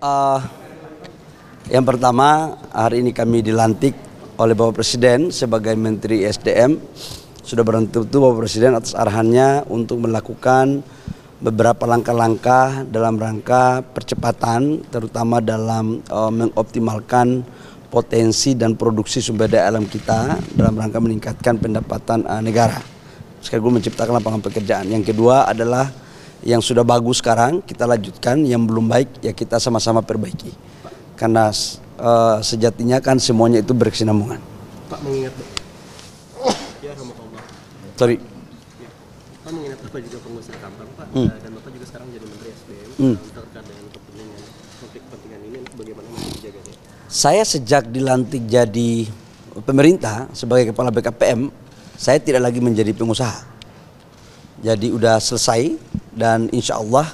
Uh, yang pertama, hari ini kami dilantik oleh Bapak Presiden sebagai Menteri SDM. Sudah bertentu Bapak Presiden atas arahannya untuk melakukan beberapa langkah-langkah dalam rangka percepatan, terutama dalam mengoptimalkan potensi dan produksi sumber daya alam kita dalam rangka meningkatkan pendapatan negara, sekaligus menciptakan lapangan pekerjaan. Yang kedua adalah yang sudah bagus sekarang kita lanjutkan, yang belum baik ya kita sama-sama perbaiki. Karena sejatinya kan semuanya itu berkesinambungan. Pak mengingat ya rahmatullah. Sorry. Ya. Pak mengingat Bapak juga pengusaha tambang Pak, dan Bapak juga sekarang jadi Menteri SDM. Terkait dengan konflik kepentingan ini bagaimana menjaganya? Saya sejak dilantik jadi pemerintah sebagai kepala BKPM, saya tidak lagi menjadi pengusaha. Jadi udah selesai, dan insya Allah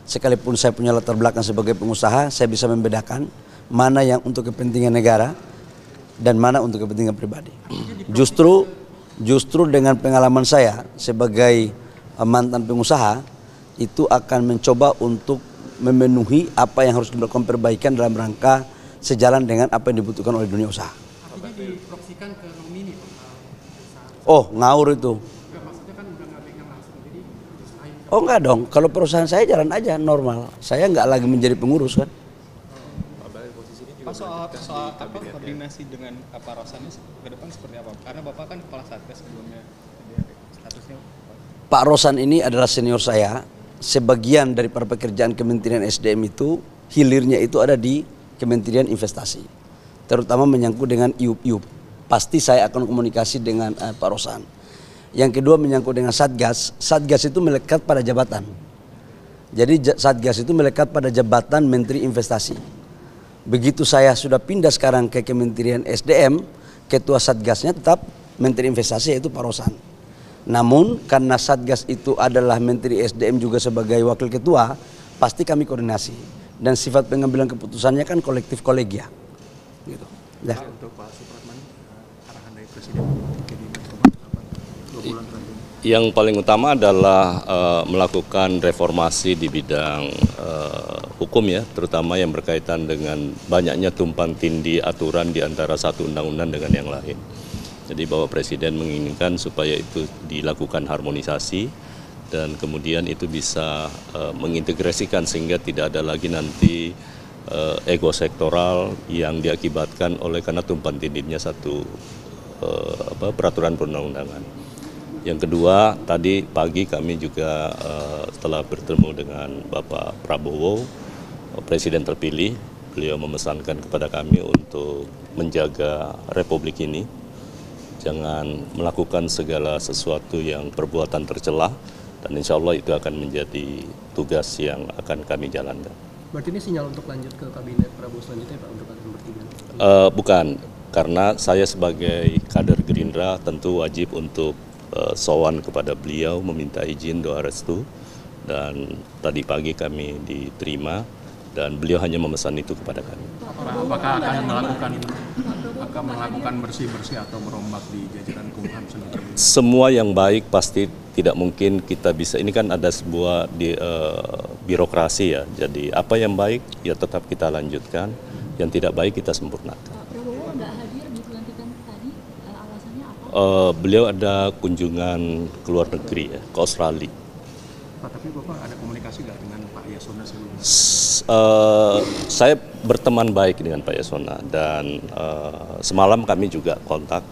sekalipun saya punya latar belakang sebagai pengusaha, saya bisa membedakan mana yang untuk kepentingan negara dan mana untuk kepentingan pribadi. Justru dengan pengalaman saya sebagai mantan pengusaha, itu akan mencoba untuk memenuhi apa yang harus dilakukan perbaikan dalam rangka sejalan dengan apa yang dibutuhkan oleh dunia usaha. Artinya diproksikan ke nomini. Oh, ngawur itu. Oh enggak dong, kalau perusahaan saya jalan aja normal. Saya enggak lagi menjadi pengurus kan. Pak, soal apa koordinasi dengan Pak Rosan ke depan seperti apa? Karena Bapak kan kepala Satgas sebelumnya. Statusnya Pak Rosan ini adalah senior saya. Sebagian dari para pekerjaan Kementerian SDM itu hilirnya itu ada di Kementerian Investasi. Terutama menyangkut dengan IUP. Pasti saya akan komunikasi dengan Pak Rosan. Yang kedua menyangkut dengan Satgas. Satgas itu melekat pada jabatan. Jadi Satgas itu melekat pada jabatan Menteri Investasi. Begitu saya sudah pindah sekarang ke Kementerian SDM, ketua Satgasnya tetap Menteri Investasi yaitu Pak Rosan. Namun karena Satgas itu adalah Menteri SDM juga sebagai wakil ketua, pasti kami koordinasi. Dan sifat pengambilan keputusannya kan kolektif kolegia. Gitu. Ya. Untuk Pak Supratman, arahan dari Presiden yang paling utama adalah melakukan reformasi di bidang hukum ya, terutama yang berkaitan dengan banyaknya tumpang tindih aturan di antara satu undang-undang dengan yang lain. Jadi Bapak Presiden menginginkan supaya itu dilakukan harmonisasi dan kemudian itu bisa mengintegrasikan sehingga tidak ada lagi nanti ego sektoral yang diakibatkan oleh karena tumpang tindihnya satu peraturan perundang-undangan. Yang kedua, tadi pagi kami juga setelah bertemu dengan Bapak Prabowo, Presiden terpilih, beliau memesankan kepada kami untuk menjaga Republik ini, jangan melakukan segala sesuatu yang perbuatan tercela, dan insya Allah itu akan menjadi tugas yang akan kami jalankan. Berarti ini sinyal untuk lanjut ke kabinet Prabowo selanjutnya Pak, untuk akan bertiga? Bukan, karena saya sebagai kader Gerindra tentu wajib untuk sowan kepada beliau meminta izin doa restu, dan tadi pagi kami diterima dan beliau hanya memesan itu kepada kami. Apakah akan melakukan bersih-bersih atau merombak di jajaran Kumham sendiri? Semua yang baik pasti tidak mungkin kita bisa, ini kan ada sebuah birokrasi ya, jadi apa yang baik ya tetap kita lanjutkan, yang tidak baik kita sempurnakan. Beliau ada kunjungan ke luar negeri ya, ke Australia. Pak, tapi Bapak ada komunikasi nggak dengan Pak Yasona sebelumnya? Saya berteman baik dengan Pak Yasona dan semalam kami juga kontak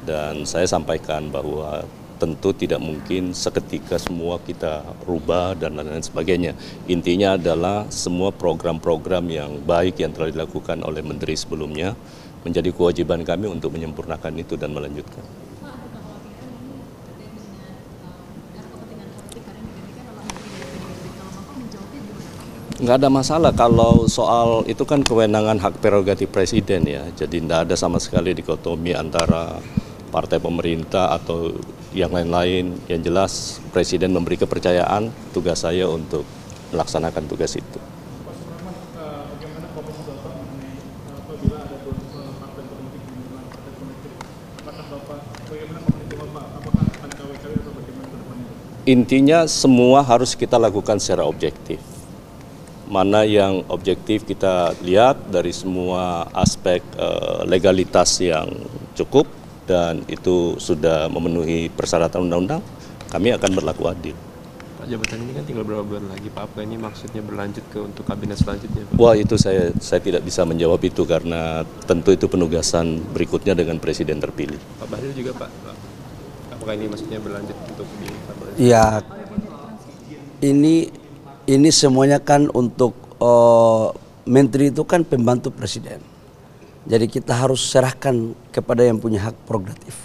dan saya sampaikan bahwa tentu tidak mungkin seketika semua kita rubah dan lain-lain sebagainya. Intinya adalah semua program-program yang baik yang telah dilakukan oleh menteri sebelumnya menjadi kewajiban kami untuk menyempurnakan itu dan melanjutkan. Nggak ada masalah kalau soal itu kan kewenangan hak prerogatif presiden ya. Jadi tidak ada sama sekali dikotomi antara partai pemerintah atau yang lain-lain. Yang jelas presiden memberi kepercayaan, tugas saya untuk melaksanakan tugas itu. Intinya semua harus kita lakukan secara objektif. mana yang objektif kita lihat dari semua aspek legalitas yang cukup dan itu sudah memenuhi persyaratan undang-undang, kami akan berlaku adil. Pak, jabatan ini kan tinggal berapa bulan lagi, Pak? Apa ini maksudnya berlanjut ke untuk kabinet selanjutnya, Pak? Wah, itu saya tidak bisa menjawab itu karena tentu itu penugasan berikutnya dengan presiden terpilih. Pak Bahlil juga, Pak. Apakah ini maksudnya berlanjut untuk di kabinet? Ya, ini semuanya kan untuk menteri itu kan pembantu presiden. Jadi kita harus serahkan kepada yang punya hak prerogatif.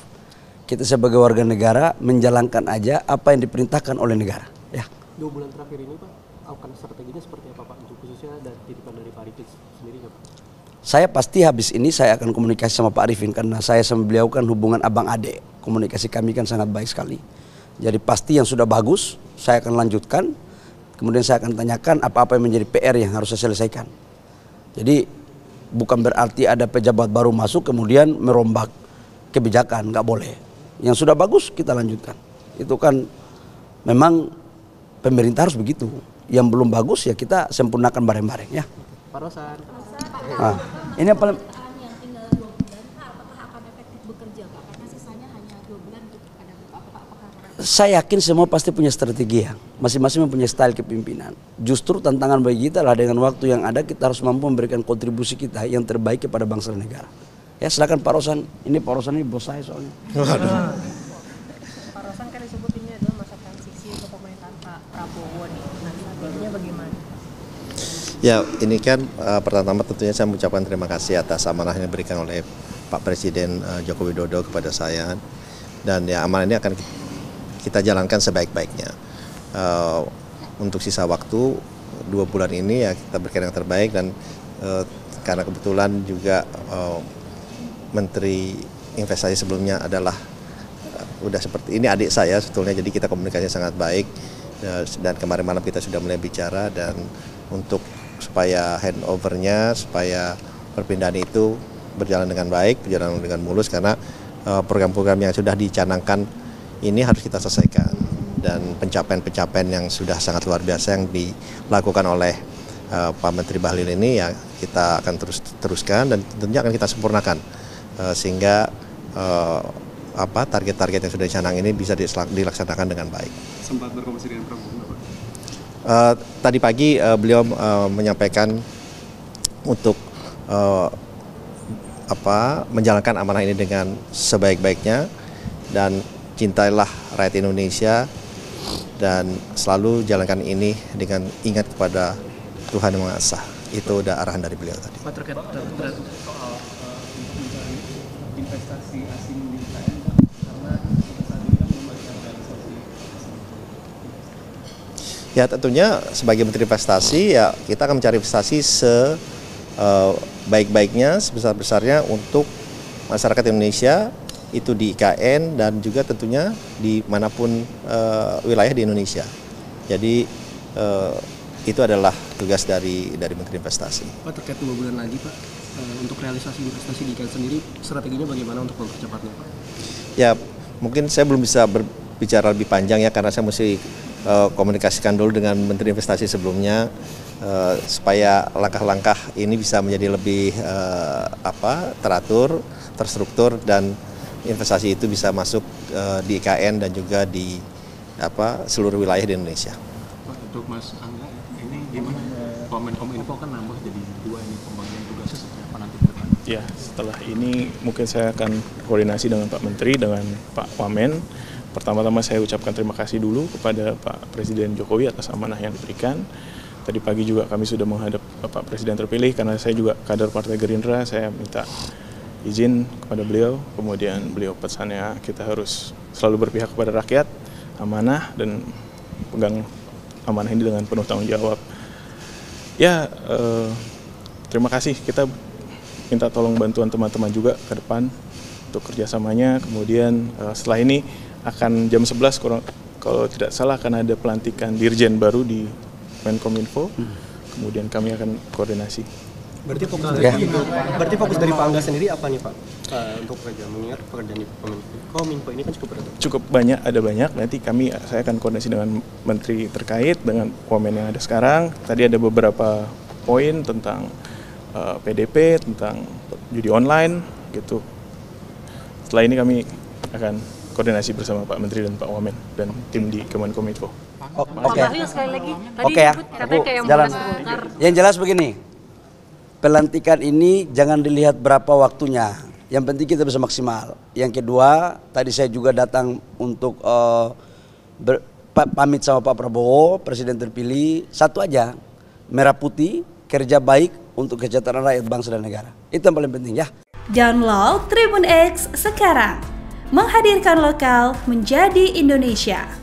Kita sebagai warga negara menjalankan aja apa yang diperintahkan oleh negara. Ya. 2 bulan terakhir ini Pak, akan strateginya seperti apa Pak untuk khususnya dan titipan dari Pak Arifin sendiri Pak? Saya pasti habis ini saya akan komunikasi sama Pak Arifin karena saya sama beliau kan hubungan abang adek. Komunikasi kami kan sangat baik sekali. Jadi pasti yang sudah bagus saya akan lanjutkan. Kemudian saya akan tanyakan apa-apa yang menjadi PR yang harus saya selesaikan. Jadi bukan berarti ada pejabat baru masuk kemudian merombak kebijakan, nggak boleh. Yang sudah bagus kita lanjutkan. Itu kan memang pemerintah harus begitu. Yang belum bagus ya kita sempurnakan bareng-bareng ya. Pak Rosan. Nah, ini yang paling yang tinggal 2 bulan, apakah akan efektif bekerja Pak? Karena sisanya hanya 2 bulan untuk kepada Bapak. saya yakin semua pasti punya strategi ya. Masing-masing mempunyai style kepemimpinan. Justru tantangan bagi kita lah dengan waktu yang ada kita harus mampu memberikan kontribusi kita yang terbaik kepada bangsa dan negara. Ya silakan Pak Rosan. Ini Pak Rosan ini bos saya soalnya. Pak Rosan kan disebut ini adalah masa transisi untuk pemerintahan Pak Prabowo nih. Nah, strateginya bagaimana? Ya, ini kan pertama tentunya saya mengucapkan terima kasih atas amanah yang diberikan oleh Pak Presiden Joko Widodo kepada saya. Dan ya amanah ini akan kita jalankan sebaik-baiknya. Untuk sisa waktu 2 bulan ini ya kita berikan yang terbaik dan karena kebetulan juga Menteri Investasi sebelumnya adalah udah seperti ini adik saya sebetulnya, jadi kita komunikasinya sangat baik dan kemarin malam kita sudah mulai bicara dan untuk supaya handovernya, supaya perpindahan itu berjalan dengan baik, berjalan dengan mulus karena program-program yang sudah dicanangkan ini harus kita selesaikan dan pencapaian-pencapaian yang sudah sangat luar biasa yang dilakukan oleh Pak Menteri Bahlil ini ya kita akan teruskan dan tentunya akan kita sempurnakan sehingga target-target yang sudah dicanang ini bisa dilaksanakan dengan baik. Sempat berkomunikasi dengan Prabowo Pak? Tadi pagi beliau menyampaikan untuk menjalankan amanah ini dengan sebaik-baiknya dan cintailah rakyat Indonesia dan selalu jalankan ini dengan ingat kepada Tuhan Yang Maha Esa. Itu udah arahan dari beliau tadi. Pak terkait soal investasi asing di IKN karena saat ini kan belum ada realisasi. Ya tentunya sebagai Menteri Investasi ya kita akan mencari investasi sebaik-baiknya, sebesar-besarnya untuk masyarakat Indonesia itu di IKN dan juga tentunya di manapun wilayah di Indonesia. Jadi itu adalah tugas dari Menteri Investasi. Pak terkait 2 bulan lagi Pak, untuk realisasi investasi di IKN sendiri strateginya bagaimana untuk mempercepatnya Pak? Ya mungkin saya belum bisa berbicara lebih panjang ya karena saya mesti komunikasikan dulu dengan Menteri Investasi sebelumnya supaya langkah-langkah ini bisa menjadi lebih teratur, terstruktur dan investasi itu bisa masuk di IKN dan juga di seluruh wilayah di Indonesia. Pak, untuk Mas Angga, ini gimana? Kominfo kan nambah jadi 2 ini pembagian tugasnya seperti apa nanti ke depan? Ya, setelah ini mungkin saya akan koordinasi dengan Pak Menteri, dengan Pak Wamen. Pertama-tama saya ucapkan terima kasih dulu kepada Pak Presiden Jokowi atas amanah yang diberikan. Tadi pagi juga kami sudah menghadap Pak Presiden terpilih karena saya juga kader Partai Gerindra, saya minta izin kepada beliau, kemudian beliau pesannya kita harus selalu berpihak kepada rakyat, amanah dan pegang amanah ini dengan penuh tanggung jawab. Ya, terima kasih, kita minta tolong bantuan teman-teman juga ke depan untuk kerjasamanya. Kemudian setelah ini akan jam 11 kalau tidak salah akan ada pelantikan Dirjen baru di Menkominfo, kemudian kami akan koordinasi. Berarti fokus dari Pak Angga sendiri apa nih Pak? Untuk pekerjaan mengingat pekerjaan di Kominfo ini kan cukup berat. Cukup banyak, ada banyak. Nanti saya akan koordinasi dengan menteri terkait dengan wamen yang ada sekarang. Tadi ada beberapa poin tentang PDP, tentang judi online gitu. Setelah ini kami akan koordinasi bersama Pak Menteri dan Pak Wamen dan tim di Kemenkominfo. Oke. Sekali lagi. Oke ya. Jalan. Yang jelas begini. Pelantikan ini jangan dilihat berapa waktunya. Yang penting kita bisa maksimal. Yang kedua, tadi saya juga datang untuk pamit sama Pak Prabowo, Presiden terpilih. Satu aja, merah putih, kerja baik untuk kesejahteraan rakyat bangsa dan negara. Itu yang paling penting ya. Download Tribun X sekarang. Menghadirkan lokal menjadi Indonesia.